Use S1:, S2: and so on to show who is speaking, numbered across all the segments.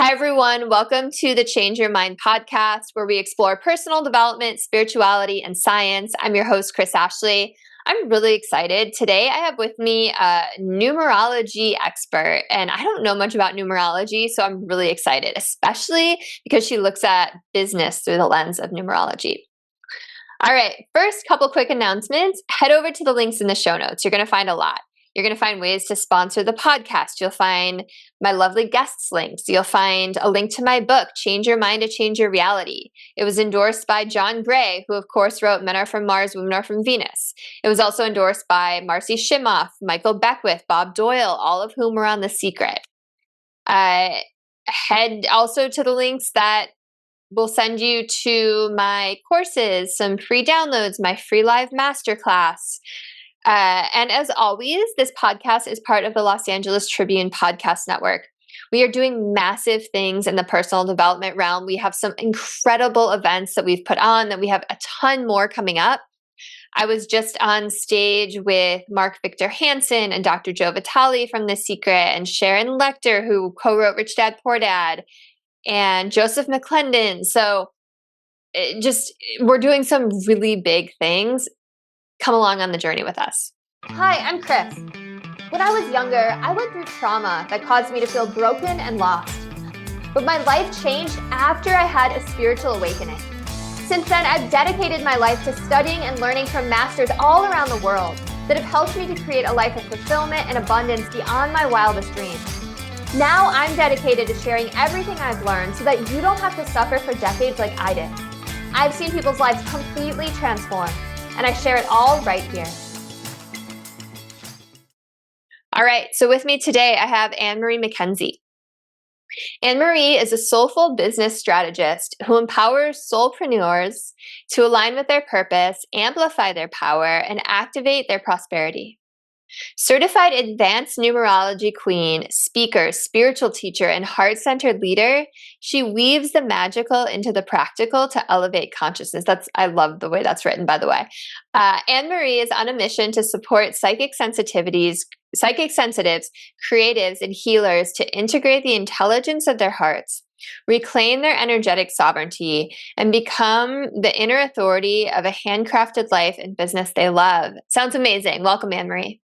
S1: Hi, everyone. Welcome to the Change Your Mind podcast, where we explore personal development, spirituality, and science. I'm your host, Kris Ashley. I'm really excited. Today, I have with me a numerology expert, and I don't know much about numerology, so I'm really excited, especially because she looks at business through the lens of numerology. All right, first, couple quick announcements. Head over to the links in the show notes. You're going to find a lot. You're going to find ways to sponsor the podcast. You'll find my lovely guests links. You'll find a link to my book, Change Your Mind to Change Your Reality. It was endorsed by John Gray, who of course wrote Men Are From Mars, Women Are From Venus. It was also endorsed by Marcy Shimoff, Michael Beckwith, Bob Doyle, all of whom were on The Secret. Head also to the links that will send you to my courses, some free downloads, my free live masterclass. And as always, this podcast is part of the Los Angeles Tribune Podcast Network. We are doing massive things in the personal development realm. We have some incredible events that we've put on, that we have a ton more coming up. I was just on stage with Mark Victor Hansen and Dr. Joe Vitale from The Secret, and Sharon Lecter, who co-wrote Rich Dad, Poor Dad, and Joseph McClendon. So we're doing some really big things. Come along on the journey with us. Hi, I'm Kris. When I was younger, I went through trauma that caused me to feel broken and lost. But my life changed after I had a spiritual awakening. Since then, I've dedicated my life to studying and learning from masters all around the world that have helped me to create a life of fulfillment and abundance beyond my wildest dreams. Now I'm dedicated to sharing everything I've learned so that you don't have to suffer for decades like I did. I've seen people's lives completely transformed, and I share it all right here. All right, so with me today, I have AnnMarie McKenzie. AnnMarie is a soulful business strategist who empowers soulpreneurs to align with their purpose, amplify their power, and activate their prosperity. Certified Advanced Numerology Queen, speaker, spiritual teacher, and heart-centered leader, she weaves the magical into the practical to elevate consciousness. I love the way that's written, by the way. AnnMarie is on a mission to support psychic sensitives, creatives, and healers to integrate the intelligence of their hearts, reclaim their energetic sovereignty, and become the inner authority of a handcrafted life and business they love. Sounds amazing. Welcome, AnnMarie.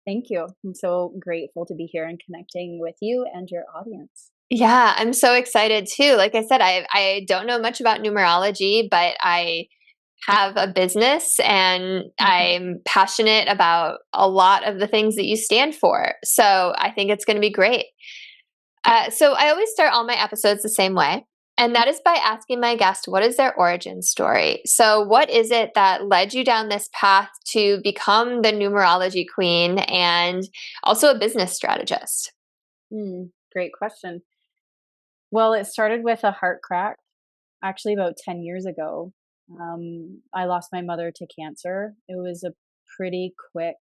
S2: Thank you. I'm so grateful to be here and connecting with you and your audience.
S1: Yeah, I'm so excited too. Like I said, I don't know much about numerology, but I have a business and I'm passionate about a lot of the things that you stand for. So I think it's going to be great. So I always start all my episodes the same way. And that is by asking my guest, what is their origin story? So what is it that led you down this path to become the numerology queen and also a business strategist?
S2: Great question. Well, it started with a heart crack, actually about 10 years ago. I lost my mother to cancer. It was a pretty quick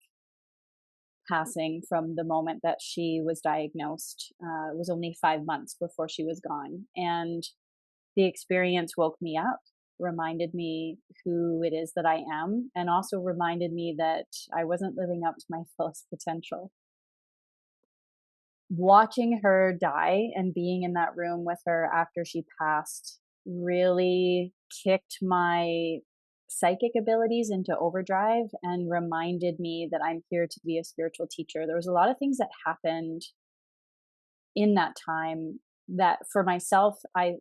S2: passing from the moment that she was diagnosed. It was only 5 months before she was gone. And the experience woke me up, reminded me who it is that I am, and also reminded me that I wasn't living up to my fullest potential. Watching her die and being in that room with her after she passed really kicked my psychic abilities into overdrive and reminded me that I'm here to be a spiritual teacher. There was a lot of things that happened in that time that for myself, I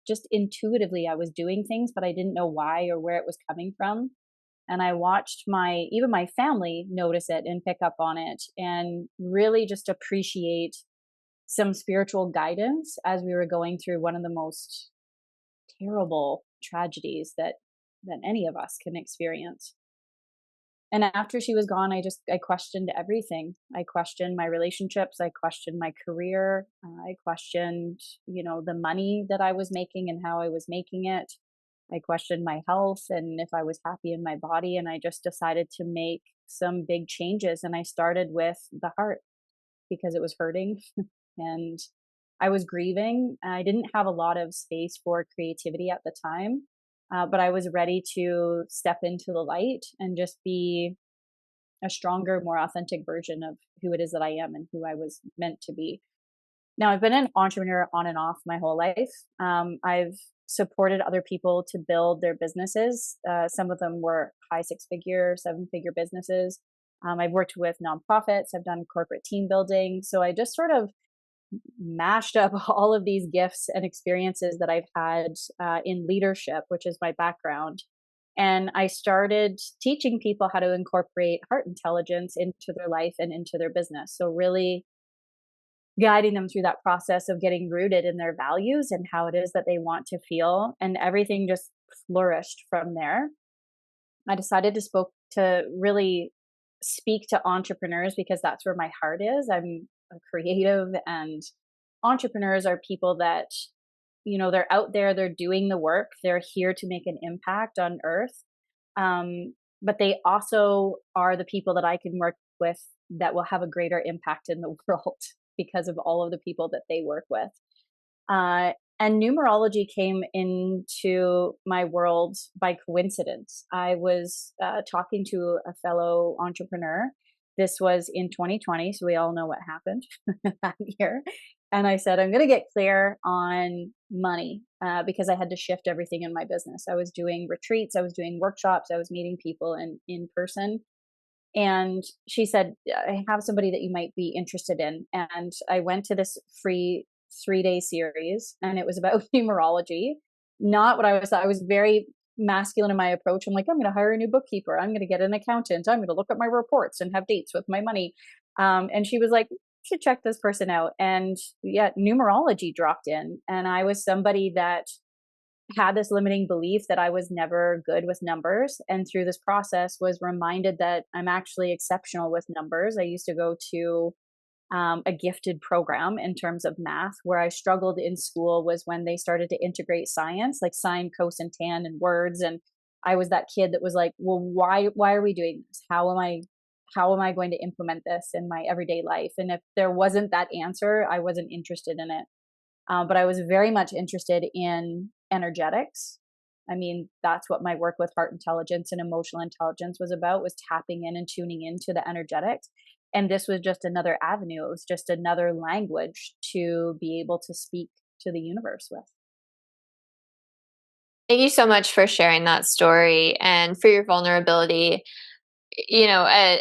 S2: just intuitively, I was doing things, but I didn't know why or where it was coming from. And I watched even my family notice it and pick up on it and really just appreciate some spiritual guidance as we were going through one of the most terrible tragedies that any of us can experience. And after she was gone, I questioned everything. I questioned my relationships. I questioned my career. I questioned, the money that I was making and how I was making it. I questioned my health and if I was happy in my body. And I just decided to make some big changes. And I started with the heart because it was hurting and I was grieving. I didn't have a lot of space for creativity at the time. But I was ready to step into the light and just be a stronger, more authentic version of who it is that I am and who I was meant to be. Now, I've been an entrepreneur on and off my whole life. I've supported other people to build their businesses. Some of them were high 6-figure, 7-figure businesses. I've worked with nonprofits. I've done corporate team building. So I just sort of mashed up all of these gifts and experiences that I've had in leadership, which is my background. And I started teaching people how to incorporate heart intelligence into their life and into their business. So, really guiding them through that process of getting rooted in their values and how it is that they want to feel. And everything just flourished from there. I decided to really speak to entrepreneurs because that's where my heart is. I'm a creative, and entrepreneurs are people that, they're out there, they're doing the work, they're here to make an impact on earth. But they also are the people that I can work with that will have a greater impact in the world because of all of the people that they work with. Uh, and numerology came into my world by coincidence. I was talking to a fellow entrepreneur. This was in 2020, so we all know what happened that year. And I said, I'm going to get clear on money because I had to shift everything in my business. I was doing retreats, I was doing workshops, I was meeting people in person. And she said, I have somebody that you might be interested in. And I went to this free 3-day series, and it was about numerology. Not what I was very masculine in my approach. I'm like, I'm going to hire a new bookkeeper. I'm going to get an accountant. I'm going to look at my reports and have dates with my money. And she was like, you should check this person out. And yeah, numerology dropped in. And I was somebody that had this limiting belief that I was never good with numbers. And through this process was reminded that I'm actually exceptional with numbers. I used to go to a gifted program in terms of math. Where I struggled in school was when they started to integrate science, like sine, cos, and tan and words. And I was that kid that was like, well, why are we doing this? How am I going to implement this in my everyday life? And if there wasn't that answer, I wasn't interested in it. But I was very much interested in energetics. I mean, that's what my work with heart intelligence and emotional intelligence was about, was tapping in and tuning into the energetics. And this was just another avenue. It was just another language to be able to speak to the universe with.
S1: Thank you so much for sharing that story and for your vulnerability. You know, uh,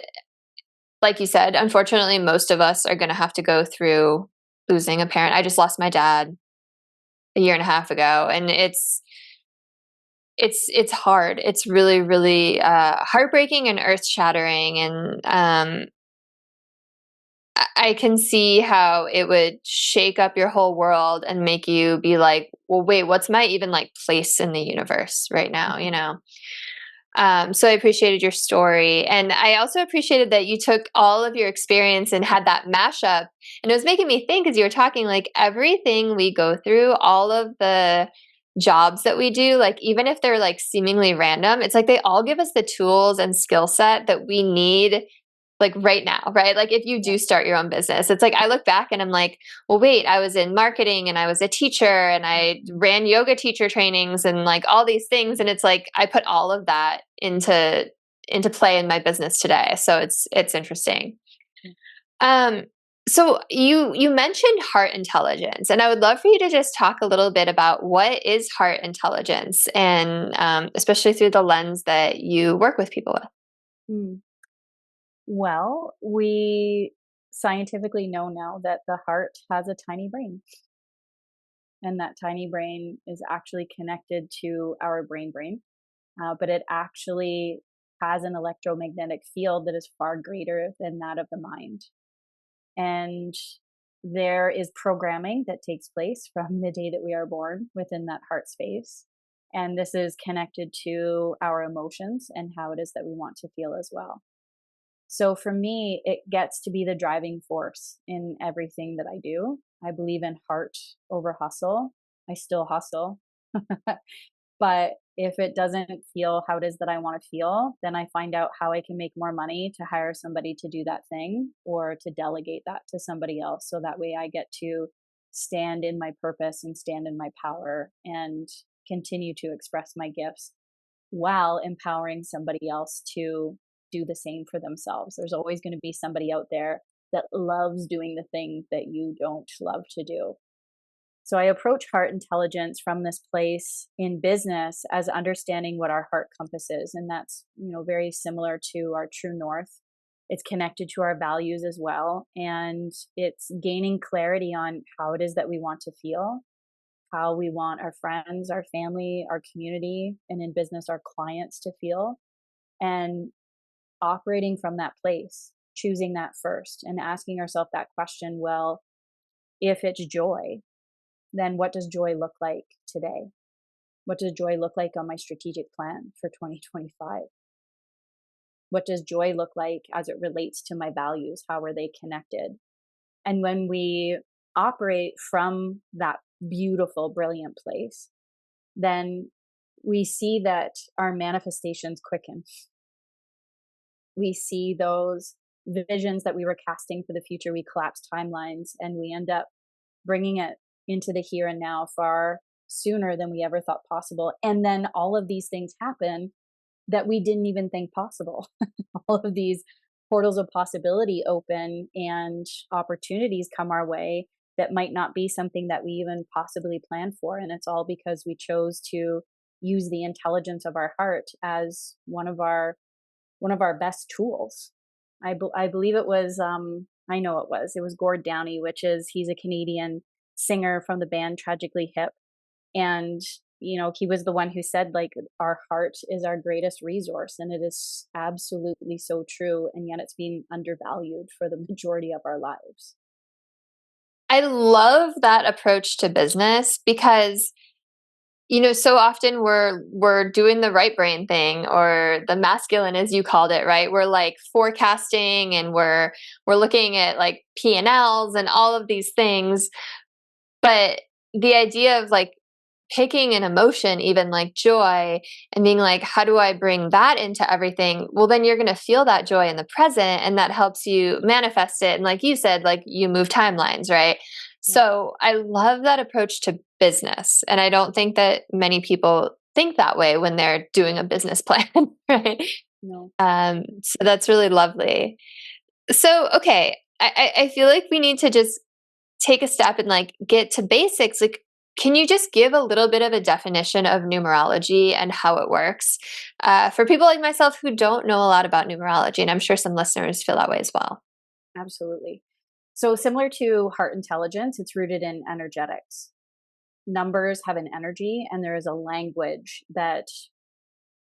S1: like you said, unfortunately, most of us are going to have to go through losing a parent. I just lost my dad a year and a half ago, and it's hard. It's really, really heartbreaking and earth shattering. And I can see how it would shake up your whole world and make you be like, well, wait, what's my even like place in the universe right now? You know? So I appreciated your story. And I also appreciated that you took all of your experience and had that mashup. And it was making me think as you were talking, like everything we go through, all of the jobs that we do, like even if they're like seemingly random, it's like they all give us the tools and skill set that we need like right now, right? Like if you
S2: Yeah.
S1: do start your own business, it's like I look back and I'm like, well, wait, I was in marketing and I was a teacher and I ran yoga teacher trainings and like all these things. And it's like I put all of that into play in my business today. So it's interesting. Um, so you mentioned heart intelligence, and I would love for you to just talk a little bit about what is heart intelligence, and especially through the lens that you work with people with.
S2: Mm. Well, we scientifically know now that the heart has a tiny brain, and that tiny brain is actually connected to our brain, but it actually has an electromagnetic field that is far greater than that of the mind. And there is programming that takes place from the day that we are born within that heart space. And this is connected to our emotions and how it is that we want to feel as well. So for me, it gets to be the driving force in everything that I do. I believe in heart over hustle. I still hustle. But if it doesn't feel how it is that I want to feel, then I find out how I can make more money to hire somebody to do that thing or to delegate that to somebody else. So that way I get to stand in my purpose and stand in my power and continue to express my gifts while empowering somebody else to do the same for themselves. There's always going to be somebody out there that loves doing the thing that you don't love to do. So I approach heart intelligence from this place in business as understanding what our heart compass is. And that's, very similar to our true north. It's connected to our values as well. And it's gaining clarity on how it is that we want to feel, how we want our friends, our family, our community, and in business, our clients to feel, and operating from that place, choosing that first and asking ourselves that question, well, if it's joy, then what does joy look like today? What does joy look like on my strategic plan for 2025? What does joy look like as it relates to my values? How are they connected? And when we operate from that beautiful, brilliant place, then we see that our manifestations quicken. We see those visions that we were casting for the future, we collapse timelines, and we end up bringing it into the here and now far sooner than we ever thought possible. And then all of these things happen that we didn't even think possible. All of these portals of possibility open and opportunities come our way that might not be something that we even possibly planned for. And it's all because we chose to use the intelligence of our heart as one of our best tools. I believe it was, I know it was Gord Downie, he's a Canadian singer from the band Tragically Hip. And, he was the one who said, like, our heart is our greatest resource. And it is absolutely so true. And yet it's being undervalued for the majority of our lives.
S1: I love that approach to business because so often we're doing the right brain thing, or the masculine, as you called it, right? We're like forecasting, and we're looking at like P&Ls and all of these things. But the idea of like picking an emotion, even like joy, and being like, how do I bring that into everything? Well, then you're going to feel that joy in the present, and that helps you manifest it. And like you said, like you move timelines, right?
S2: Yeah.
S1: So I love that approach to business. And I don't think that many people think that way when they're doing a business plan, right?
S2: No.
S1: So that's really lovely. So, okay, I feel like we need to just take a step and like get to basics. Like, can you just give a little bit of a definition of numerology and how it works for people like myself who don't know a lot about numerology? And I'm sure some listeners feel that way as well.
S2: Absolutely. So similar to heart intelligence, it's rooted in energetics. Numbers have an energy, and there is a language that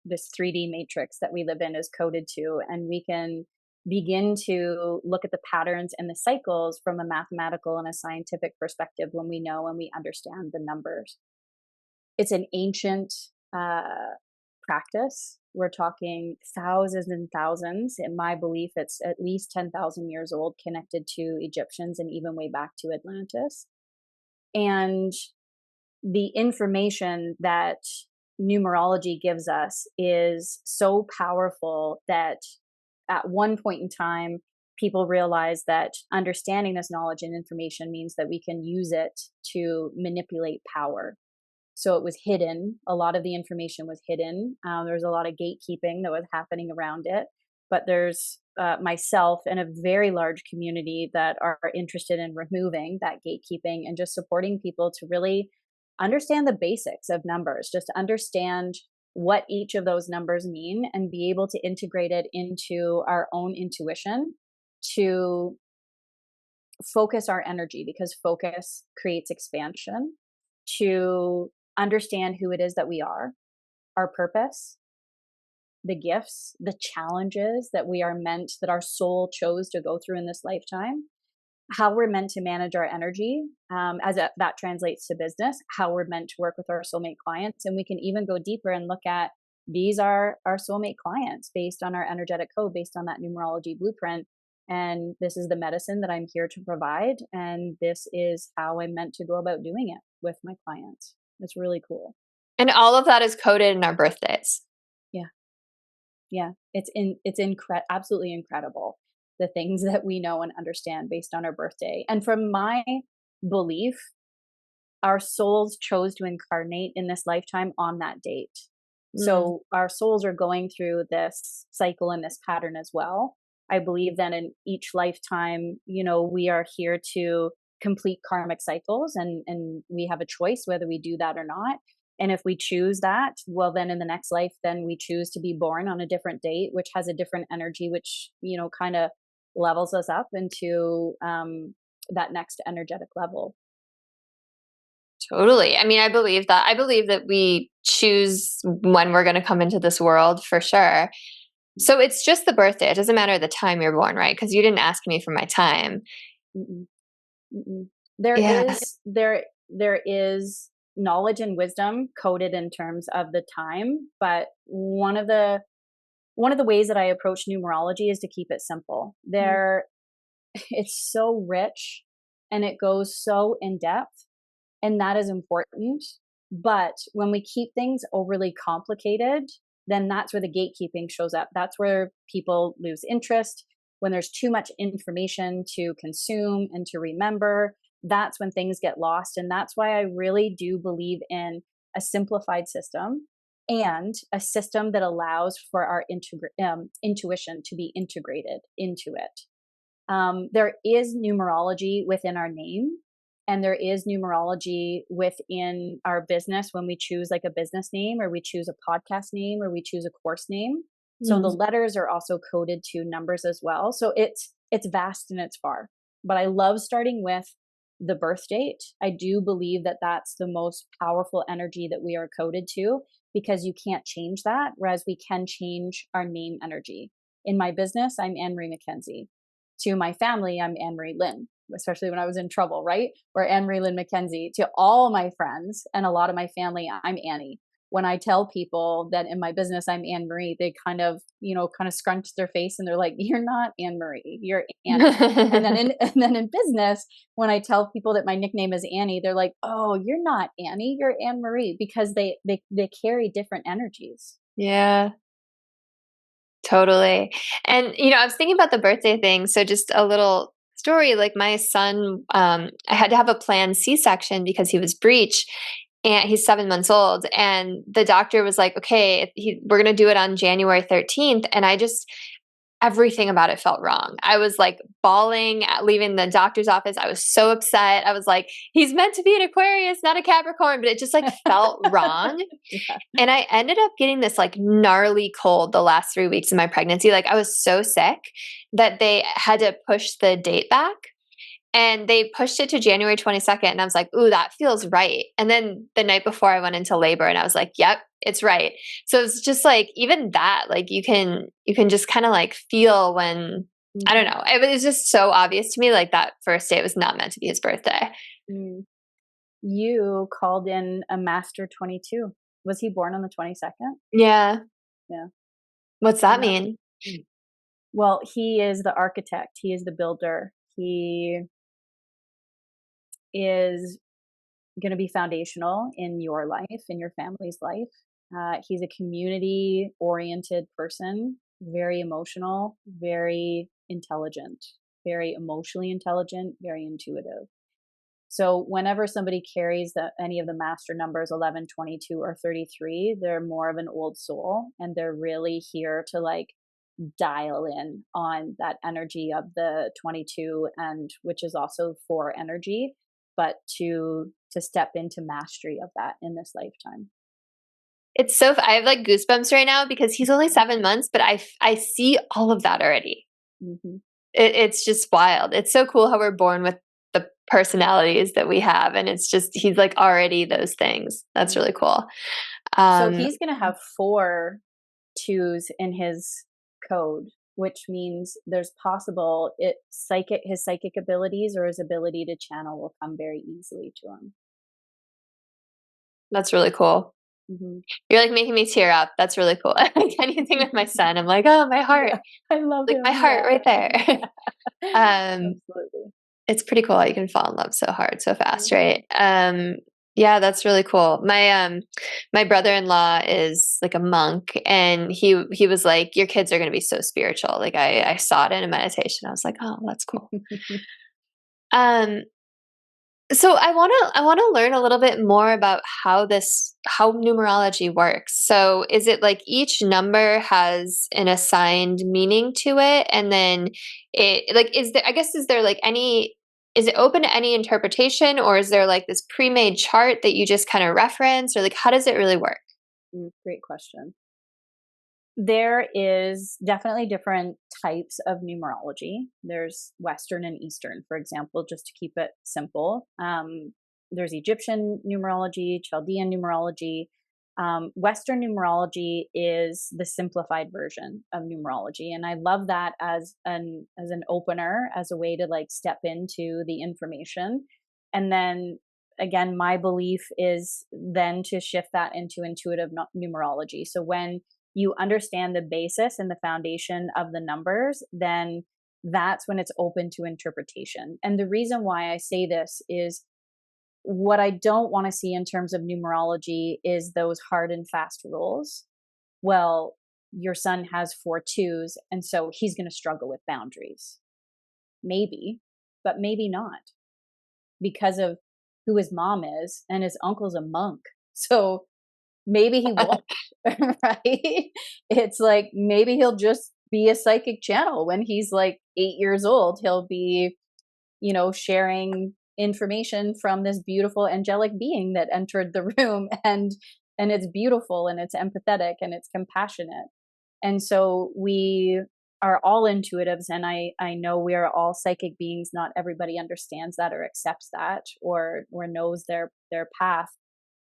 S2: this 3D matrix that we live in is coded to, and we can begin to look at the patterns and the cycles from a mathematical and a scientific perspective when we know and we understand the numbers. It's an ancient practice. We're talking thousands and thousands. In my belief, it's at least 10,000 years old, connected to Egyptians and even way back to Atlantis. And the information that numerology gives us is so powerful that at one point in time, people realized that understanding this knowledge and information means that we can use it to manipulate power. So it was hidden. A lot of the information was hidden. There was a lot of gatekeeping that was happening around it. But there's myself and a very large community that are interested in removing that gatekeeping and just supporting people to really understand the basics of numbers, just to understand what each of those numbers mean and be able to integrate it into our own intuition to focus our energy, because focus creates expansion, to understand who it is that we are, our purpose, the gifts, the challenges that we are meant, that our soul chose to go through in this lifetime, how we're meant to manage our energy that translates to business, how we're meant to work with our soulmate clients. And we can even go deeper and look at, these are our soulmate clients based on our energetic code, based on that numerology blueprint. And this is the medicine that I'm here to provide. And this is how I'm meant to go about doing it with my clients. It's really cool.
S1: And all of that is coded in our birthdays.
S2: Yeah. It's absolutely incredible, the things that we know and understand based on our birthday. And from my belief, our souls chose to incarnate in this lifetime on that date. So our souls are going through this cycle and this pattern as well. I believe that in each lifetime, we are here to complete karmic cycles, and we have a choice whether we do that or not. And if we choose that, well, then in the next life, then we choose to be born on a different date, which has a different energy, which, kind of levels us up into that next energetic level.
S1: Totally. I mean, I believe that. I believe that we choose when we're going to come into this world for sure. So it's just the birthday. It doesn't matter the time you're born, right? Because you didn't ask me for my time.
S2: Mm-mm. Mm-mm. There
S1: Yeah.
S2: is there is knowledge and wisdom coded in terms of the time, but one of the ways that I approach numerology is to keep it simple. It's so rich and it goes so in depth, and that is important. But when we keep things overly complicated, then that's where the gatekeeping shows up. That's where people lose interest. When there's too much information to consume and to remember, that's when things get lost. And that's why I really do believe in a simplified system, and a system that allows for our intuition to be integrated into it. There is numerology within our name, and there is numerology within our business when we choose like a business name, or we choose a podcast name, or we choose a course name. So the letters are also coded to numbers as well. So it's vast and it's far. But I love starting with the birth date. I do believe that that's the most powerful energy that we are coded to, because you can't change that, whereas we can change our name energy. In my business, I'm AnnMarie McKenzie. To my family, I'm AnnMarie Lynn, especially when I was in trouble, right? Or AnnMarie Lynn McKenzie. To all my friends and a lot of my family, I'm Annie. When I tell people that in my business I'm AnnMarie, they kind of scrunch their face and they're like, "You're not AnnMarie, you're Annie." and then in business, when I tell people that my nickname is Annie, they're like, "Oh, you're not Annie, you're AnnMarie," because they carry different energies.
S1: Yeah. Totally. And, I was thinking about the birthday thing. So just a little story, like my son, I had to have a planned C-section because he was breech, and he's 7 months old. And the doctor was like, okay, we're going to do it on January 13th. And everything about it felt wrong. I was like bawling at leaving the doctor's office. I was so upset. I was like, he's meant to be an Aquarius, not a Capricorn, but it just like felt wrong.
S2: Yeah.
S1: And I ended up getting this like gnarly cold the last 3 weeks of my pregnancy. Like I was so sick that they had to push the date back. And they pushed it to January 22nd. And I was like, ooh, that feels right. And then the night before I went into labor and I was like, yep, it's right. So it's just like, even that, like you can just kind of like feel when, I don't know. It was just so obvious to me, like that first day was not meant to be his birthday.
S2: Mm. You called in a Master 22. Was he born on the 22nd?
S1: Yeah.
S2: Yeah.
S1: What's that mean?
S2: Well, he is the architect. He is the builder. He is going to be foundational in your life, in your family's life. He's a community oriented person, very emotional, very intelligent, very emotionally intelligent, very intuitive. So whenever somebody carries any of the master numbers 11, 22, or 33, they're more of an old soul, and they're really here to like dial in on that energy of the 22, and which is also 4 energy, but to step into mastery of that in this lifetime.
S1: It's so, I have like goosebumps right now because he's only 7 months, but I see all of that already.
S2: Mm-hmm.
S1: It's just wild. It's so cool how we're born with the personalities that we have. And it's just, he's like already those things. That's really cool.
S2: So he's going to have 4 2s in his code, which means there's possible his psychic abilities or his ability to channel will come very easily to him.
S1: That's really cool.
S2: Mm-hmm.
S1: You're like making me tear up. That's really cool. Like anything with my son, I'm like, oh, my heart.
S2: Yeah, I love
S1: like
S2: him.
S1: my heart right there.
S2: Absolutely.
S1: It's pretty cool how you can fall in love so hard, so fast, right? Yeah, that's really cool. My brother-in-law is like a monk, and he was like, your kids are going to be so spiritual. Like I saw it in a meditation. I was like, oh, that's cool. So I want to learn a little bit more about how numerology works. So is it like each number has an assigned meaning to it, and then it like is there I guess is there like any is it open to any interpretation, or is there like this pre-made chart that you just kind of reference, or like how does it really work?
S2: Great question. There is definitely different types of numerology. There's Western and Eastern, for example, just to keep it simple. There's Egyptian numerology, Chaldean numerology. Western numerology is the simplified version of numerology, and I love that as an opener, as a way to like step into the information. And then again, my belief is then to shift that into intuitive numerology. So when you understand the basis and the foundation of the numbers, then that's when it's open to interpretation. And the reason why I say this is what I don't want to see in terms of numerology is those hard and fast rules. Well, your son has 4 2s, and so he's going to struggle with boundaries. Maybe, but maybe not, because of who his mom is, and his uncle's a monk. So maybe he won't, right? It's like maybe he'll just be a psychic channel when he's like 8 years old. He'll be, sharing information from this beautiful angelic being that entered the room, and it's beautiful and it's empathetic and it's compassionate. And so we are all intuitives, and I know we are all psychic beings. Not everybody understands that or accepts that or knows their path.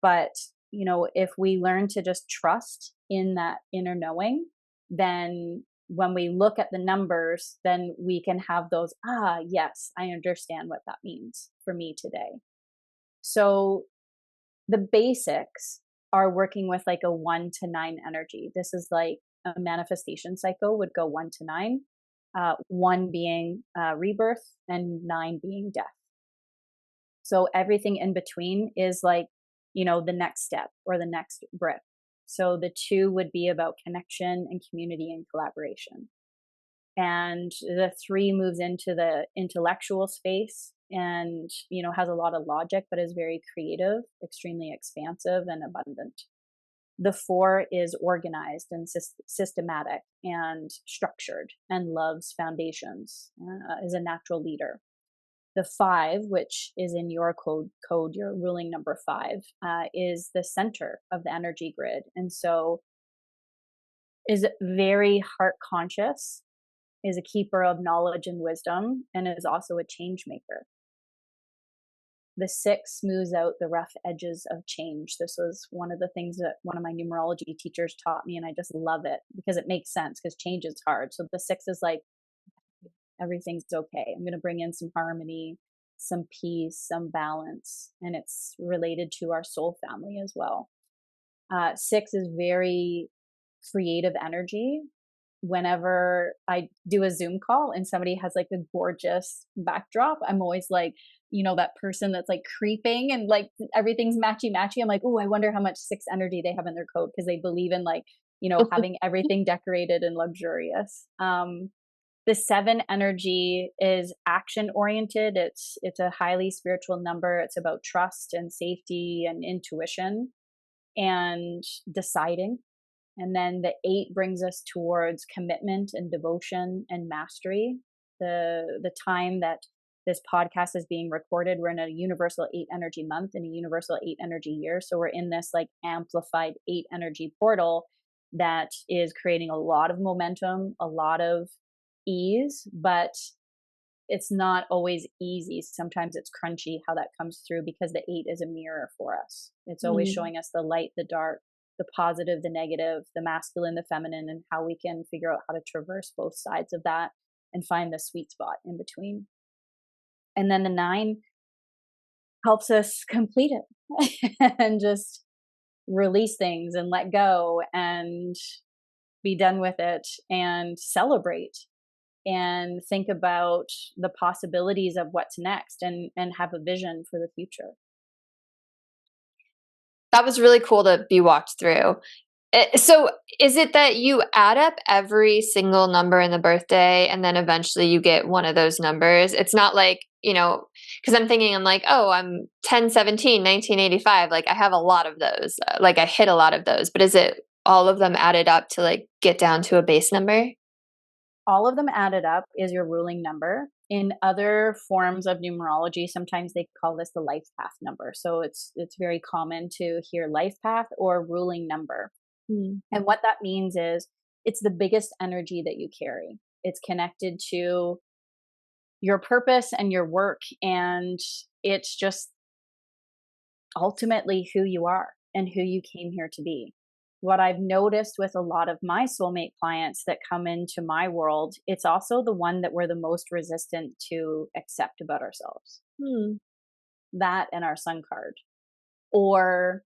S2: But if we learn to just trust in that inner knowing, then when we look at the numbers, then we can have those, yes, I understand what that means for me today. So the basics are working with like a 1 to 9 energy. This is like a manifestation cycle would go 1 to 9, 1 being rebirth and 9 being death. So everything in between is like, the next step or the next breath. So the 2 would be about connection and community and collaboration. And the 3 moves into the intellectual space and, has a lot of logic, but is very creative, extremely expansive and abundant. The 4 is organized and systematic and structured and loves foundations, is a natural leader. The 5, which is in your code, your ruling number 5, is the center of the energy grid. And so is very heart conscious, is a keeper of knowledge and wisdom, and is also a change maker. The 6 smooths out the rough edges of change. This was one of the things that one of my numerology teachers taught me, and I just love it because it makes sense because change is hard. So the 6 is like, everything's okay. I'm going to bring in some harmony, some peace, some balance, and it's related to our soul family as well. 6 is very creative energy. Whenever I do a Zoom call and somebody has like a gorgeous backdrop, I'm always like, that person that's like creeping and like everything's matchy matchy. I'm like, oh, I wonder how much 6 energy they have in their code, because they believe in like, having everything decorated and luxurious. The 7 energy is action oriented. It's a highly spiritual number. It's about trust and safety and intuition and deciding. And then the 8 brings us towards commitment and devotion and mastery. The time that this podcast is being recorded, we're in a universal 8 energy month and a universal 8 energy year. So we're in this like amplified 8 energy portal that is creating a lot of momentum, a lot of ease, but it's not always easy. Sometimes it's crunchy how that comes through, because the 8 is a mirror for us. It's always showing us the light, the dark, the positive, the negative, the masculine, the feminine, and how we can figure out how to traverse both sides of that and find the sweet spot in between. And then the 9 helps us complete it and just release things and let go and be done with it and celebrate and think about the possibilities of what's next and have a vision for the future.
S1: That was really cool to be walked through. So is it that you add up every single number in the birthday and then eventually you get one of those numbers? It's not like, because I'm like, oh, I'm 1017, 1985. Like I have a lot of those. Like I hit a lot of those. But is it all of them added up to like get down to a base number?
S2: All of them added up is your ruling number. In other forms of numerology, sometimes they call this the life path number. So it's very common to hear life path or ruling number. And what that means is it's the biggest energy that you carry. It's connected to your purpose and your work. And it's just ultimately who you are and who you came here to be. What I've noticed with a lot of my soulmate clients that come into my world, it's also the one that we're the most resistant to accept about ourselves. That and our sun card. Or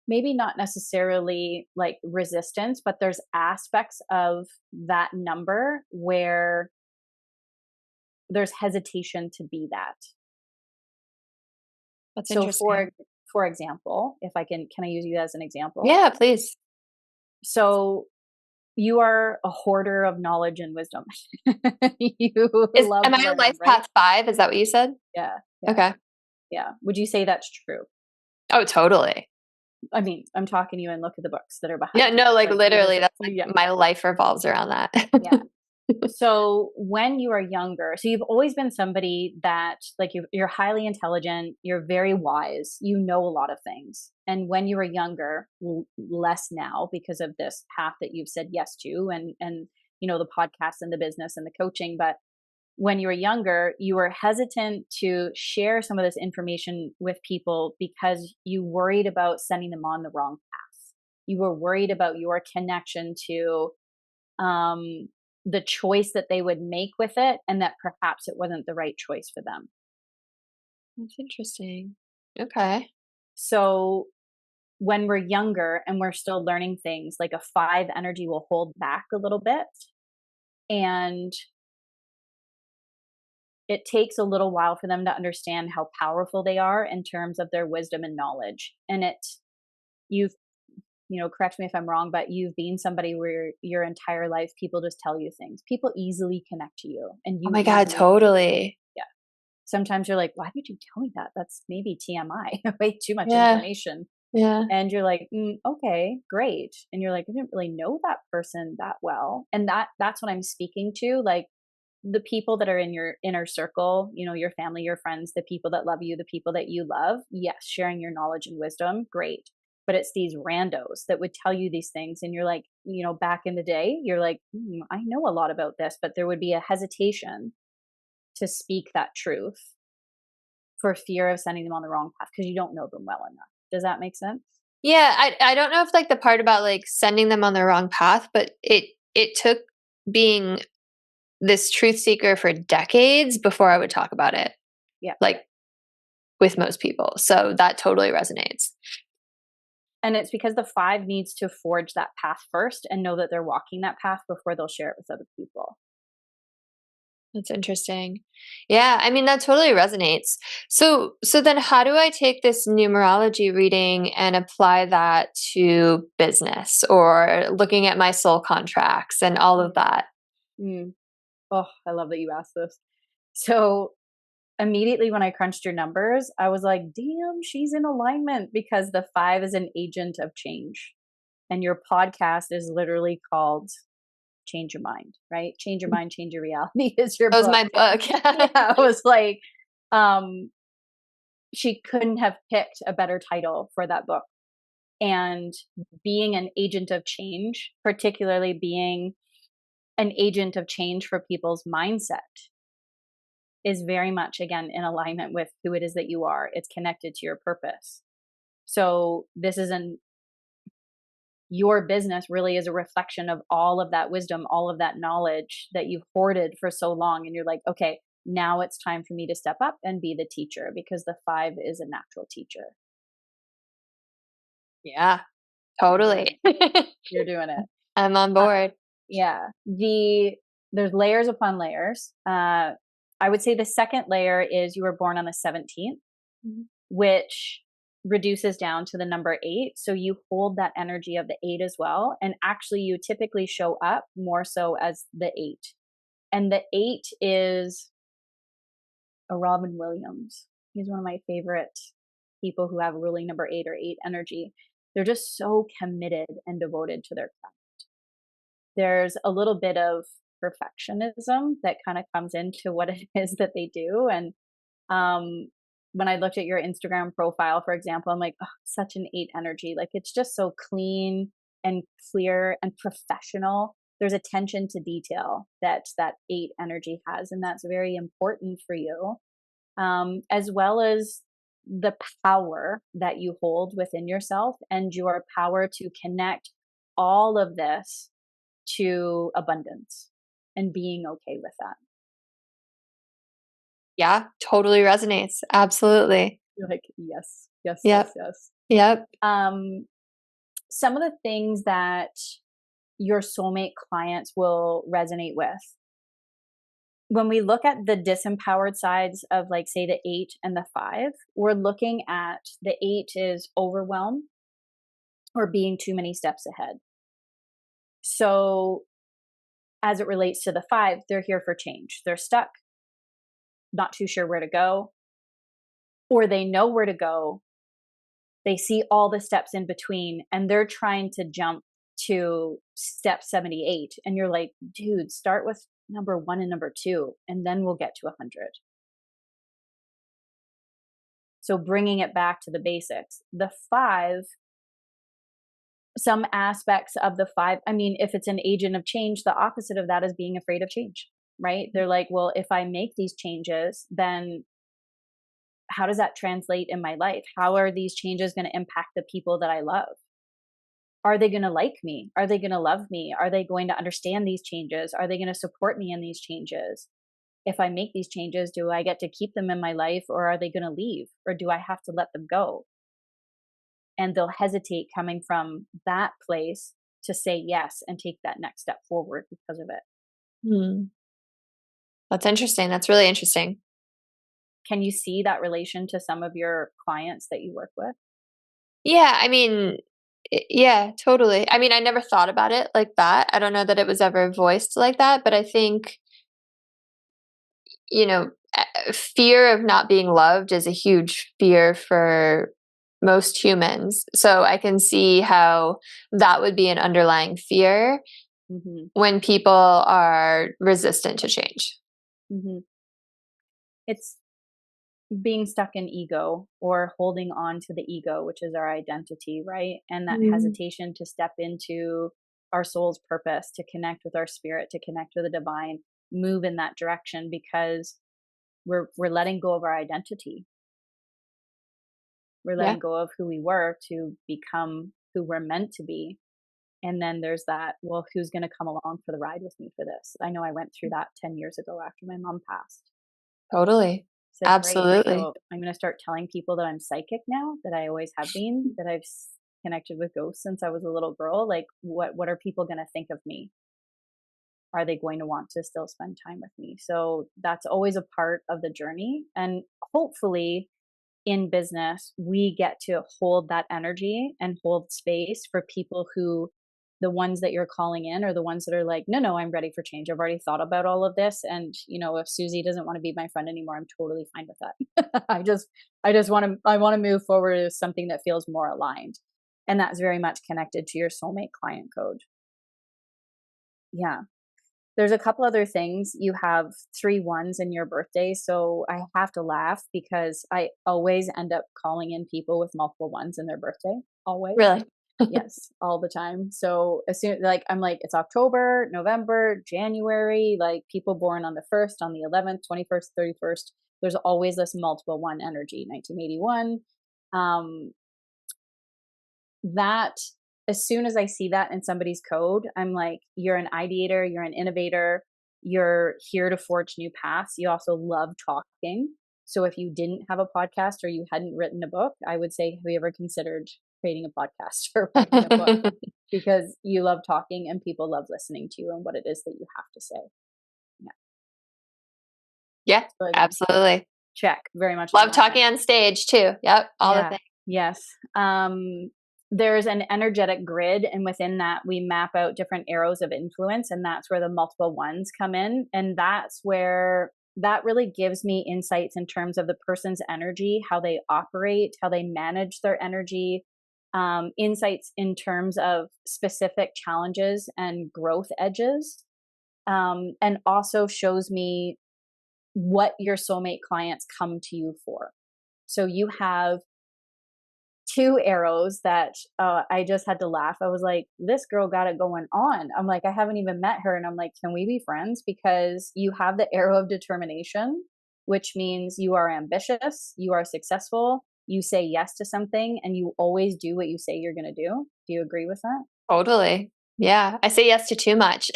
S2: maybe not necessarily like resistance, but there's aspects of that number where there's hesitation to be that.
S1: That's
S2: So
S1: interesting.
S2: for example, if I can I use you as an example?
S1: Yeah, please.
S2: So you are a hoarder of knowledge and wisdom. You love
S1: Am I a
S2: learning,
S1: life
S2: right?
S1: path 5? Is that what you said?
S2: Yeah, yeah,
S1: Okay.
S2: yeah. Would you say that's true?
S1: Oh, totally.
S2: I mean, I'm talking to you and look at the books that are
S1: Yeah,
S2: behind you.
S1: no, like
S2: Like it is,
S1: literally that's like
S2: yeah,
S1: my life revolves around that.
S2: yeah. So when you are younger, so you've always been somebody that like you're highly intelligent, you're very wise, you know a lot of things. And when you were younger, less now because of this path that you've said yes to and the podcast and the business and the coaching, but when you were younger, you were hesitant to share some of this information with people because you worried about sending them on the wrong path. You were worried about your connection to um, the choice that they would make with it and that perhaps it wasn't the right choice for them.
S1: That's interesting. Okay.
S2: So when we're younger and we're still learning things, like a 5 energy will hold back a little bit. And it takes a little while for them to understand how powerful they are in terms of their wisdom and knowledge. And you've, correct me if I'm wrong, but you've been somebody where your entire life people just tell you things. People easily connect to you and
S1: Oh
S2: you
S1: my God,
S2: easily connect to them.
S1: totally.
S2: Yeah. Sometimes you're like, why did you tell me that? That's maybe TMI, way too much
S1: Yeah.
S2: information.
S1: Yeah.
S2: And you're like, okay, great. And you're like, I didn't really know that person that well. And that's what I'm speaking to. Like the people that are in your inner circle, your family, your friends, the people that love you, the people that you love. Yes, sharing your knowledge and wisdom, great. But it's these randos that would tell you these things. And you're like, back in the day, you're like, I know a lot about this, but there would be a hesitation to speak that truth for fear of sending them on the wrong path because you don't know them well enough. Does that make sense?
S1: Yeah, I don't know if like the part about like sending them on the wrong path, but it took being this truth seeker for decades before I would talk about it.
S2: Yeah.
S1: Like with most people. So that totally resonates.
S2: And it's because the 5 needs to forge that path first and know that they're walking that path before they'll share it with other people.
S1: That's interesting. Yeah, I mean that totally resonates. So then how do I take this numerology reading and apply that to business or looking at my soul contracts and all of that?
S2: Mm. Oh, I love that you asked this. So immediately when I crunched your numbers, I was like, damn, she's in alignment because the 5 is an agent of change. And your podcast is literally called Change Your Mind, right? Change Your Mind, Change Your Reality is your
S1: That was
S2: book.
S1: my book.
S2: Yeah, I was like, she couldn't have picked a better title for that book. And being an agent of change, particularly being an agent of change for people's mindset, is very much, again, in alignment with who it is that you are. It's connected to your purpose. So this isn't your business really is a reflection of all of that wisdom, all of that knowledge that you've hoarded for so long. And you're like, okay, now it's time for me to step up and be the teacher because the 5 is a natural teacher.
S1: Yeah, totally.
S2: You're doing it.
S1: I'm on board.
S2: Yeah. There's layers upon layers. I would say the second layer is you were born on the 17th, which reduces down to the number 8. So you hold that energy of the 8 as well. And actually, you typically show up more so as the 8. And the 8 is a Robin Williams. He's one of my favorite people who have ruling number 8 or 8 energy. They're just so committed and devoted to their craft. There's a little bit of perfectionism that kind of comes into what it is that they do. And when I looked at your Instagram profile, for example, I'm like, oh, such an 8 energy. Like, it's just so clean and clear and professional. There's attention to detail that 8 energy has, and that's very important for you, as well as the power that you hold within yourself and your power to connect all of this to abundance and being okay with that.
S1: Yeah, totally resonates. Absolutely.
S2: You're like, yes, yes,
S1: Yep.
S2: yes, yes.
S1: Yep.
S2: Some of the things that your soulmate clients will resonate with. When we look at the disempowered sides of, like, say, the 8 and the 5, we're looking at the 8 is overwhelm or being too many steps ahead. So as it relates to the 5, they're here for change. They're stuck, not too sure where to go, or they know where to go. They see all the steps in between and they're trying to jump to step 78. And you're like, dude, start with number 1 and number 2, and then we'll get to 100. So bringing it back to the basics. The 5, some aspects of the 5, I mean, if it's an agent of change, the opposite of that is being afraid of change, right? They're like, well, if I make these changes, then how does that translate in my life? How are these changes going to impact the people that I love? Are they going to like me? Are they going to love me? Are they going to understand these changes? Are they going to support me in these changes? If I make these changes, do I get to keep them in my life, or are they going to leave, or do I have to let them go? And they'll hesitate coming from that place to say yes and take that next step forward because of it.
S1: That's interesting. That's really interesting.
S2: Can you see that relation to some of your clients that you work with?
S1: Yeah, I mean, yeah, totally. I mean, I never thought about it like that. I don't know that it was ever voiced like that, but I think, fear of not being loved is a huge fear for most humans. So I can see how that would be an underlying fear when people are resistant to change.
S2: It's being stuck in ego or holding on to the ego, which is our identity, right? And that hesitation to step into our soul's purpose, to connect with our spirit, to connect with the divine, move in that direction, because we're letting go of our identity. We're letting go of who we were to become who we're meant to be. And then there's that, well, who's going to come along for the ride with me for this? I know I went through that 10 years ago after my mom passed.
S1: Totally.
S2: So
S1: absolutely.
S2: so I'm going to start telling people that I'm psychic now, that I always have been, that I've connected with ghosts since I was a little girl. Like, what are people going to think of me? Are they going to want to still spend time with me? So that's always a part of the journey. And hopefully in business, we get to hold that energy and hold space for people who, the ones that you're calling in, are the ones that are like, no, I'm ready for change. I've already thought about all of this. And, if Susie doesn't want to be my friend anymore, I'm totally fine with that. I want to move forward as something that feels more aligned. And that's very much connected to your soulmate client code. Yeah. There's a couple other things. You have 3 1s in your birthday. So I have to laugh because I always end up calling in people with multiple 1s in their birthday. Always.
S1: Really?
S2: Yes, all the time. So as soon, I'm like, it's October, November, January, like people born on the 1st, on the 11th, 21st, 31st. There's always this multiple 1 energy. 1981. That, as soon as I see that in somebody's code, I'm like, you're an ideator, you're an innovator, you're here to forge new paths. You also love talking. So if you didn't have a podcast or you hadn't written a book, I would say, have you ever considered creating a podcast or writing a book? Because you love talking and people love listening to you and what it is that you have to say.
S1: Yeah, absolutely.
S2: Check. Very much.
S1: Love talking on stage too. Yep. All the things.
S2: Yes. There's an energetic grid, and within that, we map out different arrows of influence, and that's where the multiple ones come in. And that's where that really gives me insights in terms of the person's energy, how they operate, how they manage their energy, insights in terms of specific challenges and growth edges, and also shows me what your soulmate clients come to you for. So you have two arrows that I just had to laugh. I was like, this girl got it going on. I'm like, I haven't even met her. And I'm like, can we be friends? Because you have the arrow of determination, which means you are ambitious, you are successful, you say yes to something, and you always do what you say you're going to do. Do you agree with that?
S1: Totally. Yeah. I say yes to too much.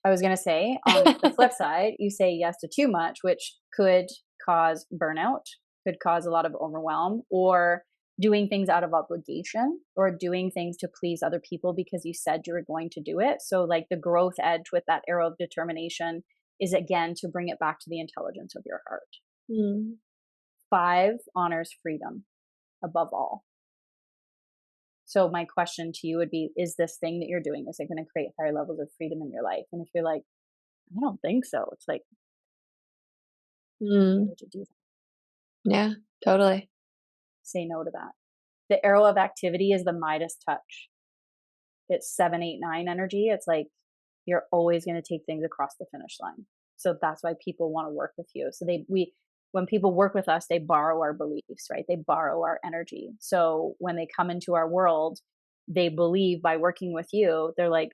S2: I was going to say, on the flip side, you say yes to too much, which could cause burnout, could cause a lot of overwhelm, or doing things out of obligation, or doing things to please other people because you said you were going to do it. So, like, the growth edge with that arrow of determination is, again, to bring it back to the intelligence of your heart.
S1: Mm.
S2: 5 honors freedom above all. So my question to you would be, is this thing that you're doing, is it going to create higher levels of freedom in your life? And if you're like, I don't think so, it's like, why
S1: Mm.
S2: would you do that?
S1: Yeah, totally.
S2: Say no to that. The arrow of activity is the Midas touch. It's 7, 8, 9 energy. It's like you're always going to take things across the finish line. So that's why people want to work with you. So when people work with us, they borrow our beliefs, right? They borrow our energy. So when they come into our world, they believe by working with you, they're like,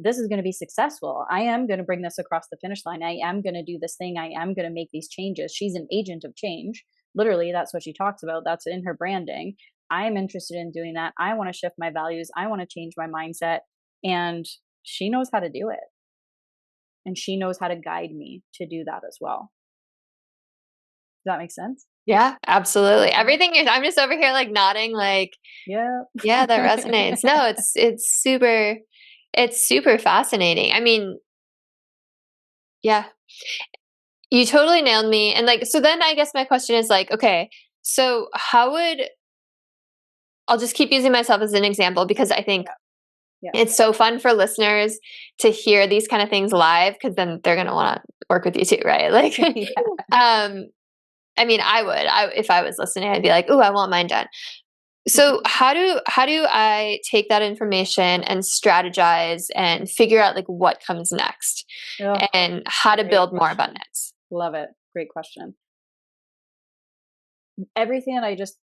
S2: this is going to be successful. I am going to bring this across the finish line. I am going to do this thing. I am going to make these changes. She's an agent of change. Literally, that's what she talks about. That's in her branding. I am interested in doing that. I want to shift my values. I want to change my mindset. And she knows how to do it. And she knows how to guide me to do that as well. Does that make sense?
S1: Yeah, absolutely. I'm just over here like nodding, like,
S2: Yeah.
S1: yeah, that resonates. No, it's super fascinating. I mean, yeah, you totally nailed me. And like, so then I guess my question is like, okay, so I'll just keep using myself as an example because I think
S2: Yeah.
S1: it's so fun for listeners to hear these kind of things live because then they're going to want to work with you too, right? Like,
S2: Yeah.
S1: I mean, if I was listening, I'd be like, "Ooh, I want mine done." So how do I take that information and strategize and figure out like what comes next
S2: Oh,
S1: and how to
S2: great
S1: build more
S2: question.
S1: abundance?
S2: Love it. Great question. Everything that I just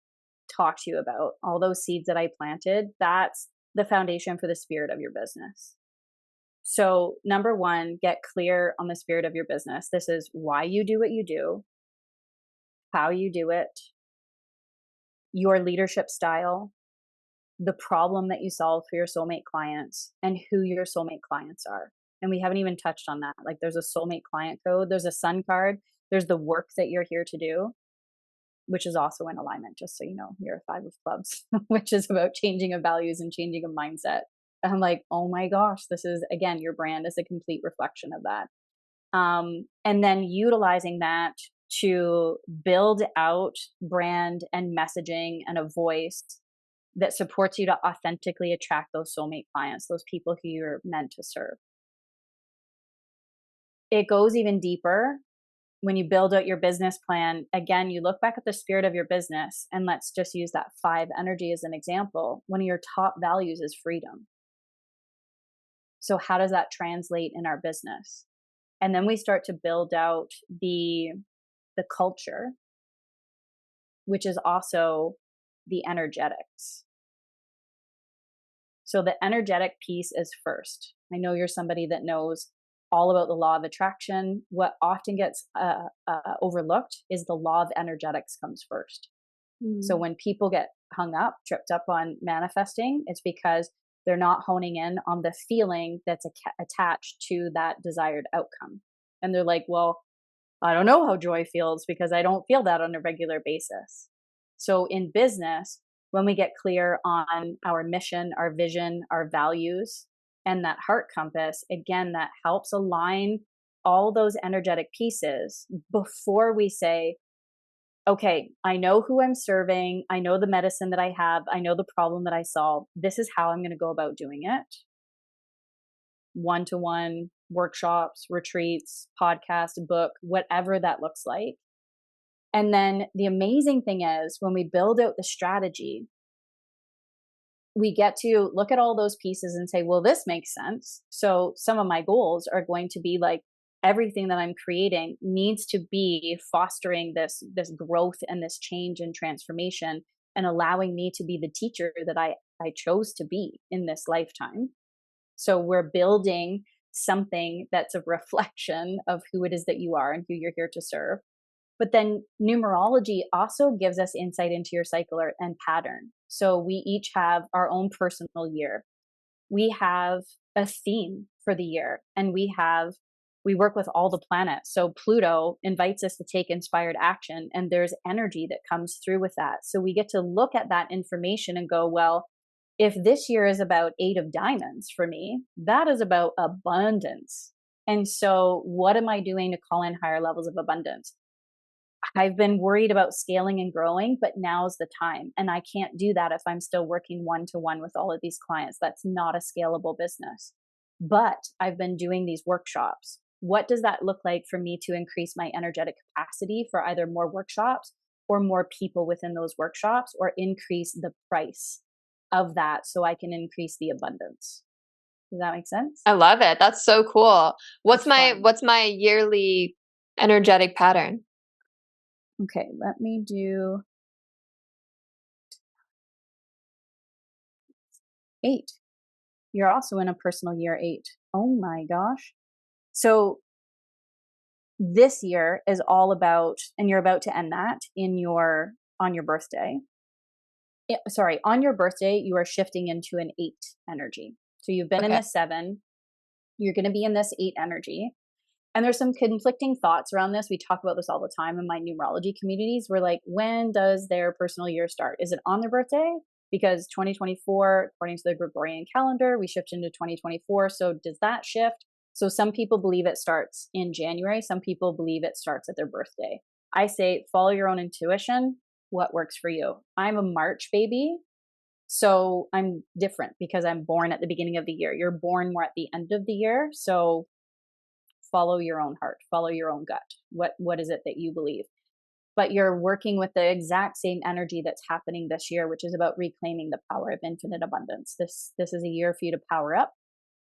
S2: talked to you about, all those seeds that I planted, that's the foundation for the spirit of your business. So, number one, get clear on the spirit of your business. This is why you do what you do, how you do it, your leadership style, the problem that you solve for your soulmate clients, and who your soulmate clients are. And we haven't even touched on that. Like, there's a soulmate client code, there's a sun card, there's the work that you're here to do, which is also in alignment, just so you know. You're a 5 of clubs, which is about changing of values and changing of mindset. And I'm like, oh my gosh, this is, again, your brand is a complete reflection of that. And then utilizing that to build out brand and messaging and a voice that supports you to authentically attract those soulmate clients, those people who you're meant to serve. It goes even deeper when you build out your business plan. Again, you look back at the spirit of your business, and let's just use that 5 energy as an example. One of your top values is freedom. So how does that translate in our business? And then we start to build out the culture, which is also the energetics. So the energetic piece is first. I know you're somebody that knows all about the law of attraction. What often gets overlooked is the law of energetics comes first. So when people get hung up, tripped up on manifesting, it's because they're not honing in on the feeling that's attached to that desired outcome. And they're like, well, I don't know how joy feels because I don't feel that on a regular basis. So in business, when we get clear on our mission, our vision, our values, and that heart compass, again, that helps align all those energetic pieces before we say, okay, I know who I'm serving. I know the medicine that I have. I know the problem that I solve. This is how I'm going to go about doing it. One-to-one workshops, retreats, podcast, book, whatever that looks like. And then the amazing thing is when we build out the strategy, we get to look at all those pieces and say, well, this makes sense. So some of my goals are going to be like, everything that I'm creating needs to be fostering this growth and this change and transformation, and allowing me to be the teacher that I chose to be in this lifetime. So we're building something that's a reflection of who it is that you are and who you're here to serve. But then numerology also gives us insight into your cycle and pattern. So we each have our own personal year. We have a theme for the year, and we work with all the planets. So Pluto invites us to take inspired action, and there's energy that comes through with that. So we get to look at that information and go, well, if this year is about 8 of diamonds for me, that is about abundance. And so what am I doing to call in higher levels of abundance? I've been worried about scaling and growing, but now's the time. And I can't do that if I'm still working one-to-one with all of these clients. That's not a scalable business. But I've been doing these workshops. What does that look like for me to increase my energetic capacity for either more workshops or more people within those workshops, or increase the price of that so I can increase the abundance? Does that make sense?
S1: I love it. That's so cool.
S2: It's fun.
S1: What's my yearly energetic pattern?
S2: Okay, let me do 8. You're also in a personal year 8. Oh my gosh. So this year is all about, and you're about to end that on your birthday. Sorry, on your birthday, you are shifting into an 8 energy. So you've been in this 7, you're going to be in this 8 energy. And there's some conflicting thoughts around this. We talk about this all the time in my numerology communities. We're like, when does their personal year start? Is it on their birthday? Because 2024, according to the Gregorian calendar, we shift into 2024. So does that shift? So some people believe it starts in January. Some people believe it starts at their birthday. I say, follow your own intuition. What works for you? I'm a March baby. So I'm different because I'm born at the beginning of the year. You're born more at the end of the year. So follow your own heart, follow your own gut. What is it that you believe? But you're working with the exact same energy that's happening this year, which is about reclaiming the power of infinite abundance. This is a year for you to power up.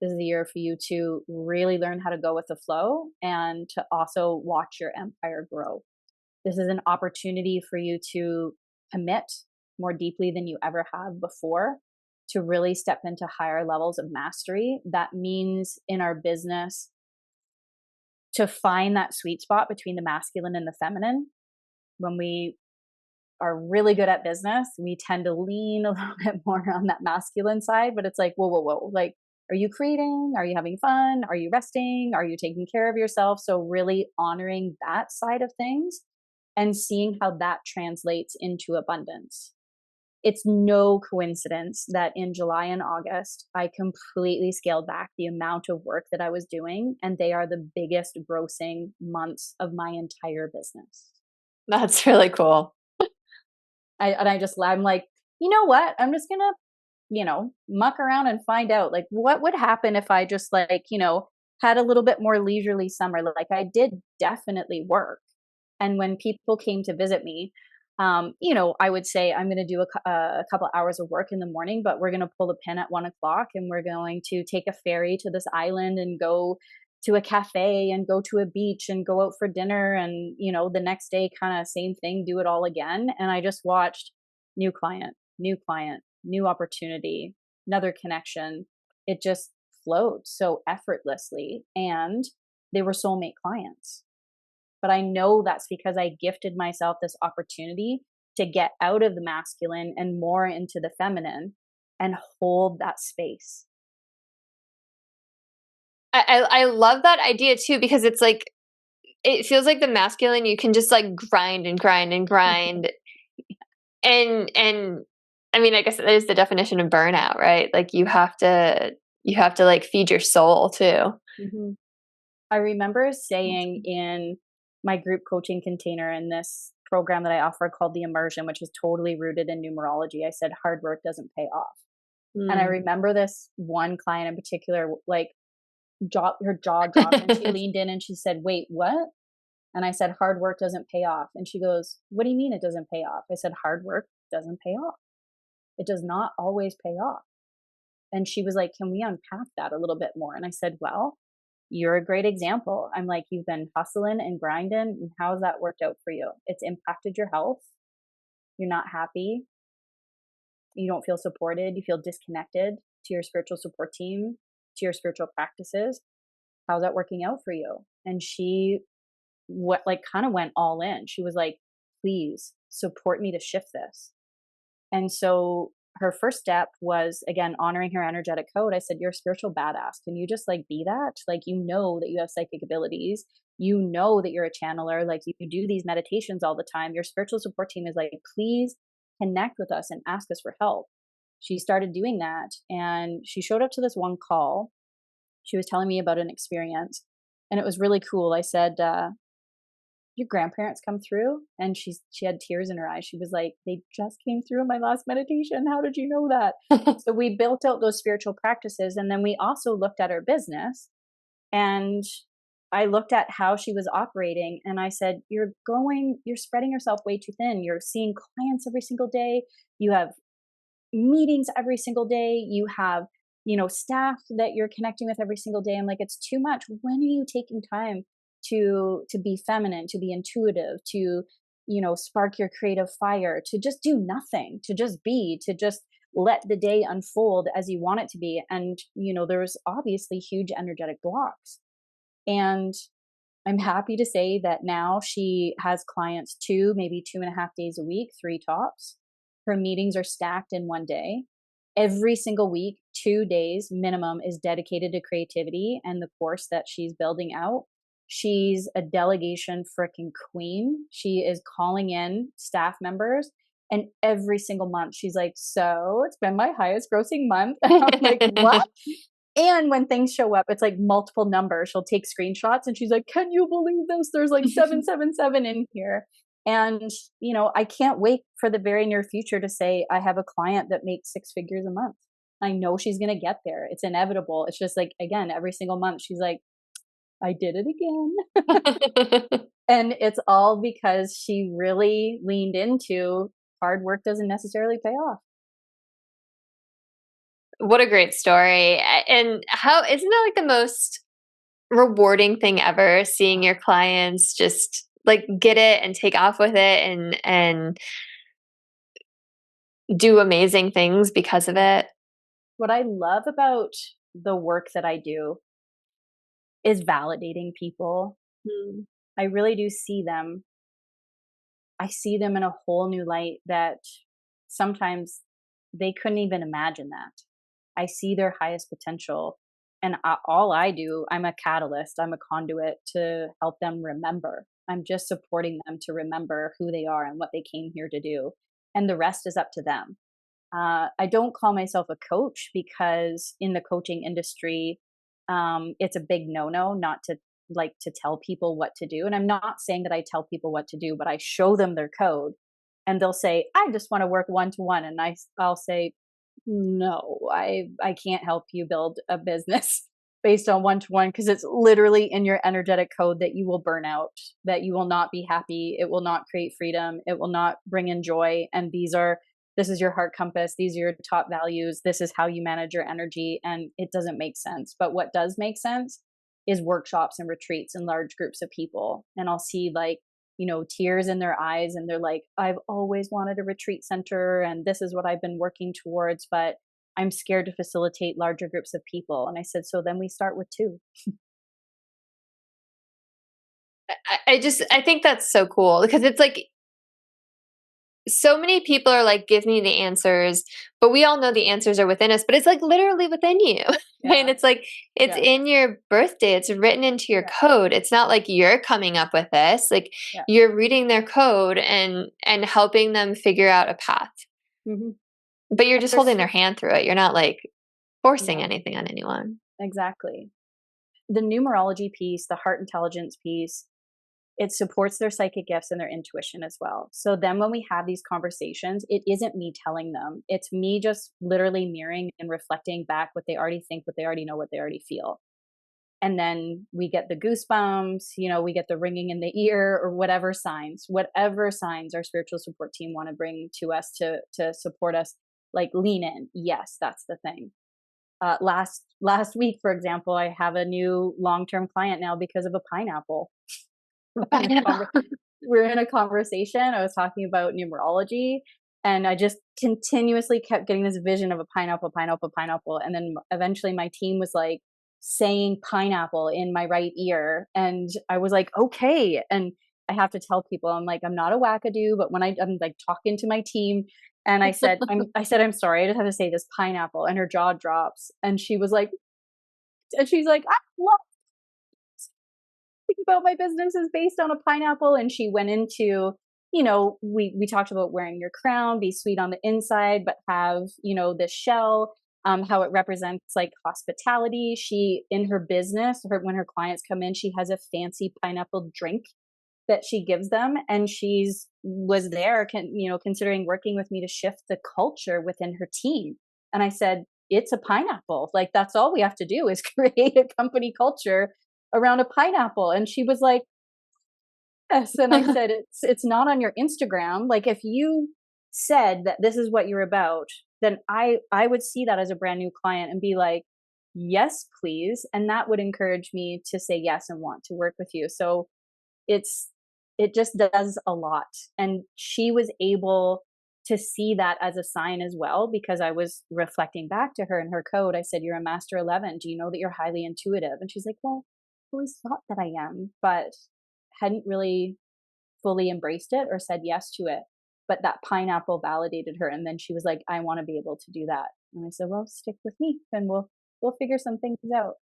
S2: This is a year for you to really learn how to go with the flow and to also watch your empire grow. This is an opportunity for you to commit more deeply than you ever have before, to really step into higher levels of mastery. That means in our business, to find that sweet spot between the masculine and the feminine. When we are really good at business, we tend to lean a little bit more on that masculine side, but it's like, whoa, whoa, whoa. Like, are you creating? Are you having fun? Are you resting? Are you taking care of yourself? So really honoring that side of things and seeing how that translates into abundance. It's no coincidence that in July and August, I completely scaled back the amount of work that I was doing, and they are the biggest grossing months of my entire business.
S1: That's really cool.
S2: I'm like, you know what? I'm just gonna, muck around and find out, like, what would happen if I just like, had a little bit more leisurely summer. Like I did definitely work. And when people came to visit me, I would say I'm going to do a couple hours of work in the morning, but we're going to pull the pin at 1:00 and we're going to take a ferry to this island and go to a cafe and go to a beach and go out for dinner. And, the next day, kind of same thing, do it all again. And I just watched new client, new opportunity, another connection. It just flowed so effortlessly. And they were soulmate clients. But I know that's because I gifted myself this opportunity to get out of the masculine and more into the feminine and hold that space.
S1: I love that idea too, because it's like, it feels like the masculine, you can just like grind and grind and grind. And I mean, I guess that is the definition of burnout, right? Like you have to like feed your soul too.
S2: Mm-hmm. I remember saying in my group coaching container in this program that I offer called the Immersion, which is totally rooted in numerology. I said, hard work doesn't pay off. And I remember this one client in particular, like her jaw dropped and she leaned in and she said, wait, what? And I said, hard work doesn't pay off. And she goes, what do you mean it doesn't pay off? I said, hard work doesn't pay off. It does not always pay off. And she was like, can we unpack that a little bit more? And I said, well, you're a great example. I'm like, you've been hustling and grinding. And how's that worked out for you? It's impacted your health. You're not happy. You don't feel supported. You feel disconnected to your spiritual support team, to your spiritual practices. How's that working out for you? And she kind of went all in. She was like, please support me to shift this. And so her first step was, again, honoring her energetic code. I said, you're a spiritual badass. Can you just like be that? Like, you know that you have psychic abilities. You know that you're a channeler. Like, you do these meditations all the time. Your spiritual support team is like, please connect with us and ask us for help. She started doing that. And she showed up to this one call. She was telling me about an experience. And it was really cool. I said, your grandparents come through? And she had tears in her eyes. She was like, they just came through in my last meditation. How did you know that? So we built out those spiritual practices. And then we also looked at her business. And I looked at how she was operating. And I said, you're spreading yourself way too thin. You're seeing clients every single day. You have meetings every single day. You have, staff that you're connecting with every single day. I'm like, it's too much. When are you taking time to be feminine, to be intuitive, to, spark your creative fire, to just do nothing, to just be, to just let the day unfold as you want it to be? And, there's obviously huge energetic blocks. And I'm happy to say that now she has clients 2, maybe 2.5 days a week, 3 tops. Her meetings are stacked in one day. Every single week, 2 days minimum is dedicated to creativity and the course that she's building out. She's a delegation freaking queen. She is calling in staff members. And every single month, she's like, so it's been my highest grossing month. And I'm like, what? And when things show up, it's like multiple numbers. She'll take screenshots and she's like, can you believe this? There's like 777 in here. And, I can't wait for the very near future to say, I have a client that makes 6 figures a month. I know she's going to get there. It's inevitable. It's just like, again, every single month, she's like, I did it again. And it's all because she really leaned into hard work doesn't necessarily pay off.
S1: What a great story. And how isn't that like the most rewarding thing ever, seeing your clients just like get it and take off with it and do amazing things because of it?
S2: What I love about the work that I do is validating people. I really do see them. I see them in a whole new light that sometimes they couldn't even imagine that. I see their highest potential. And all I do, I'm a catalyst. I'm a conduit to help them remember. I'm just supporting them to remember who they are and what they came here to do. And the rest is up to them. I don't call myself a coach because in the coaching industry, it's a big no-no not to tell people what to do. And I'm not saying that I tell people what to do, but I show them their code and they'll say, I just want to work one-to-one. And I'll say, no, I can't help you build a business based on one-to-one, because it's literally in your energetic code that you will burn out, that you will not be happy. It will not create freedom. It will not bring in joy. And this is your heart compass. These are your top values. This is how you manage your energy. And it doesn't make sense. But what does make sense is workshops and retreats and large groups of people. And I'll see tears in their eyes. And they're like, I've always wanted a retreat center. And this is what I've been working towards. But I'm scared to facilitate larger groups of people. And I said, so then we start with 2.
S1: I think that's so cool because it's like, so many people are like, give me the answers, but we all know the answers are within us, but it's like literally within you.
S2: Yeah.
S1: And it's like, it's in your birthday. It's written into your code. It's not like you're coming up with this, like you're reading their code and helping them figure out a path, but you're just holding their hand through it. You're not like forcing anything on anyone.
S2: Exactly. The numerology piece, the heart intelligence piece, It supports their psychic gifts and their intuition as well. So then when we have these conversations, it isn't me telling them. It's me just literally mirroring and reflecting back what they already think, what they already know, what they already feel. And then we get the goosebumps, we get the ringing in the ear, or whatever signs our spiritual support team want to bring to us to support us, like lean in. Yes, that's the thing. Last week, for example, I have a new long-term client now because of a pineapple.
S1: I know.
S2: We're in a conversation. I was talking about numerology, and I just continuously kept getting this vision of a pineapple, pineapple, pineapple. And then eventually my team was like saying pineapple in my right ear. And I was like, okay. And I have to tell people, I'm like, I'm not a wackadoo, but when I'm like talking to my team, and I said, I'm sorry, I just have to say this pineapple, and her jaw drops. And she's like, I love about my business is based on a pineapple. And she went into, we talked about wearing your crown, be sweet on the inside, but have, this shell, how it represents like hospitality. She, in her business, when her clients come in, she has a fancy pineapple drink that she gives them. And was there, considering working with me to shift the culture within her team. And I said, it's a pineapple. Like, that's all we have to do is create a company culture around a pineapple. And she was like, yes. And I said, it's not on your Instagram. Like, if you said that this is what you're about, then I would see that as a brand new client and be like, yes, please. And that would encourage me to say yes and want to work with you. So it just does a lot. And she was able to see that as a sign as well, because I was reflecting back to her in her code. I said, you're a master 11. Do you know that you're highly intuitive? And she's like, well, I always thought that I am, but hadn't really fully embraced it or said yes to it. But that pineapple validated her. And then she was like, I want to be able to do that. And I said, well, stick with me and we'll figure some things out.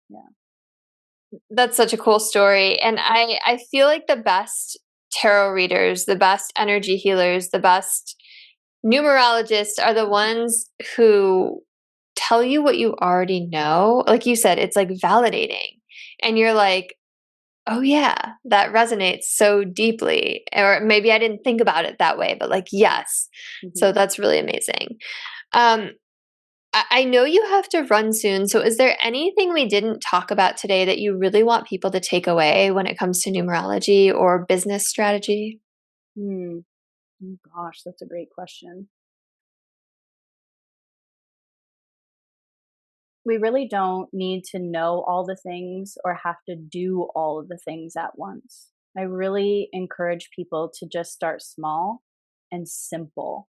S2: Yeah.
S1: That's such a cool story. And I feel like the best tarot readers, the best energy healers, the best numerologists are the ones who tell you what you already know. Like you said, it's like validating. And you're like, oh yeah, that resonates so deeply. Or maybe I didn't think about it that way, but like, yes.
S2: Mm-hmm.
S1: So that's really amazing. I know you have to run soon. So is there anything we didn't talk about today that you really want people to take away when it comes to numerology or business strategy?
S2: Oh gosh, that's a great question. We really don't need to know all the things or have to do all of the things at once. I really encourage people to just start small and simple.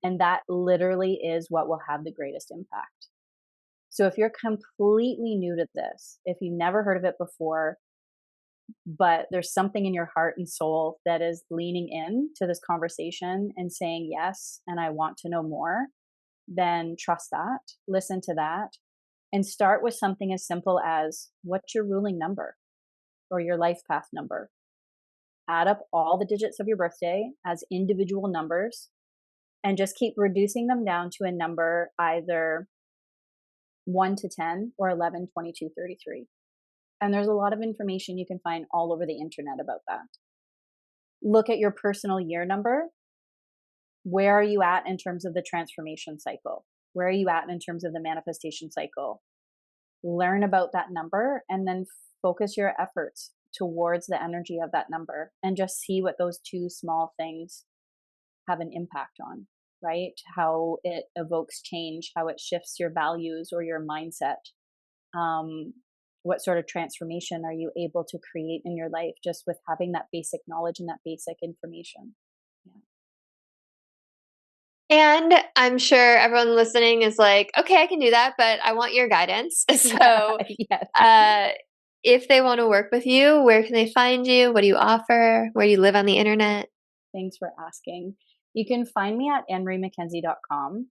S2: And that literally is what will have the greatest impact. So if you're completely new to this, if you've never heard of it before, but there's something in your heart and soul that is leaning in to this conversation and saying, yes, and I want to know more, then trust that, listen to that, and start with something as simple as, what's your ruling number or your life path number? Add up all the digits of your birthday as individual numbers and just keep reducing them down to a number, either 1 to 10 or 11, 22, 33. And there's a lot of information you can find all over the internet about that. Look at your personal year number. Where are you at in terms of the transformation cycle? Where are you at in terms of the manifestation cycle? Learn about that number and then focus your efforts towards the energy of that number and just see what those two small things have an impact on, right? How it evokes change, how it shifts your values or your mindset. What sort of transformation are you able to create in your life just with having that basic knowledge and that basic information?
S1: And I'm sure everyone listening is like, okay, I can do that, but I want your guidance. So,
S2: Yes.
S1: If they want to work with you, where can they find you? What do you offer? Where do you live on the internet?
S2: Thanks for asking. You can find me at AnnMarieMcKenzie.com.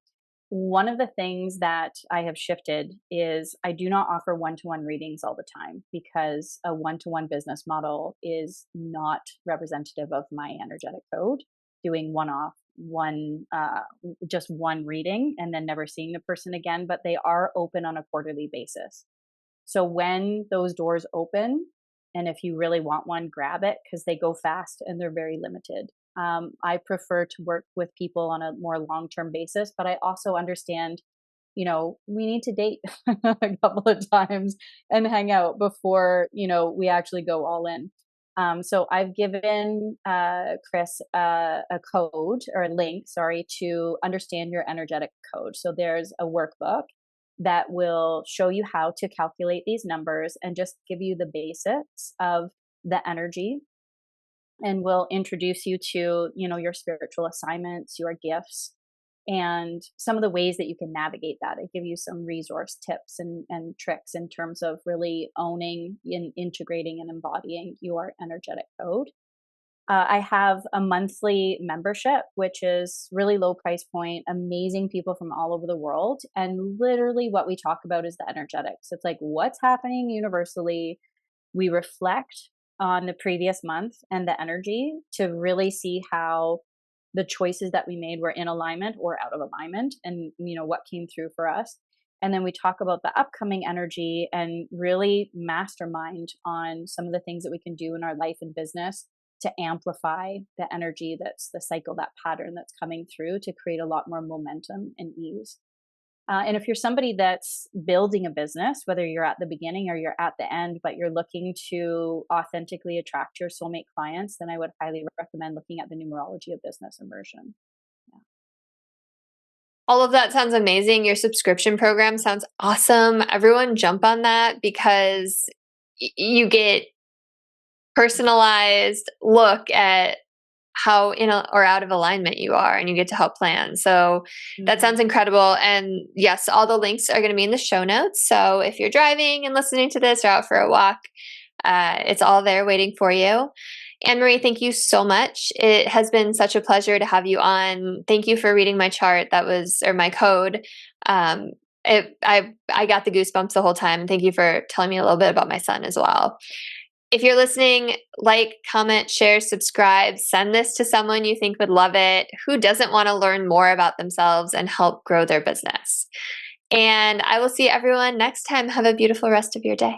S2: One of the things that I have shifted is I do not offer one-to-one readings all the time because a one-to-one business model is not representative of my energetic code. Doing just one reading and then never seeing the person again, but they are open on a quarterly basis. So when those doors open And if you really want one, grab it because they go fast and they're very limited. I prefer to work with people on a more long-term basis, but I also understand, we need to date a couple of times and hang out before, we actually go all in. So I've given Kris a code or a link, sorry, to understand your energetic code. So there's a workbook that will show you how to calculate these numbers and just give you the basics of the energy, and will introduce you to, your spiritual assignments, your gifts, and some of the ways that you can navigate that. I give you some resource tips and tricks in terms of really owning and integrating and embodying your energetic code. I have a monthly membership, which is really low price point, amazing people from all over the world. And literally what we talk about is the energetics. It's like what's happening universally. We reflect on the previous month and the energy to really see how the choices that we made were in alignment or out of alignment, and what came through for us. And then we talk about the upcoming energy and really mastermind on some of the things that we can do in our life and business to amplify the energy, that's the cycle, that pattern that's coming through, to create a lot more momentum and ease. And if you're somebody that's building a business, whether you're at the beginning or you're at the end, but you're looking to authentically attract your soulmate clients, then I would highly recommend looking at the Numerology of Business immersion. Yeah.
S1: All of that sounds amazing. Your subscription program sounds awesome. Everyone jump on that because you get personalized look at how in or out of alignment you are, and you get to help plan. So that sounds incredible. And yes, all the links are going to be in the show notes. So if you're driving and listening to this or out for a walk, it's all there waiting for you. AnnMarie, thank you so much. It has been such a pleasure to have you on. Thank you for reading my chart. Or my code. I got the goosebumps the whole time. Thank you for telling me a little bit about my son as well. If you're listening, like, comment, share, subscribe, send this to someone you think would love it, who doesn't want to learn more about themselves and help grow their business. And I will see everyone next time. Have a beautiful rest of your day.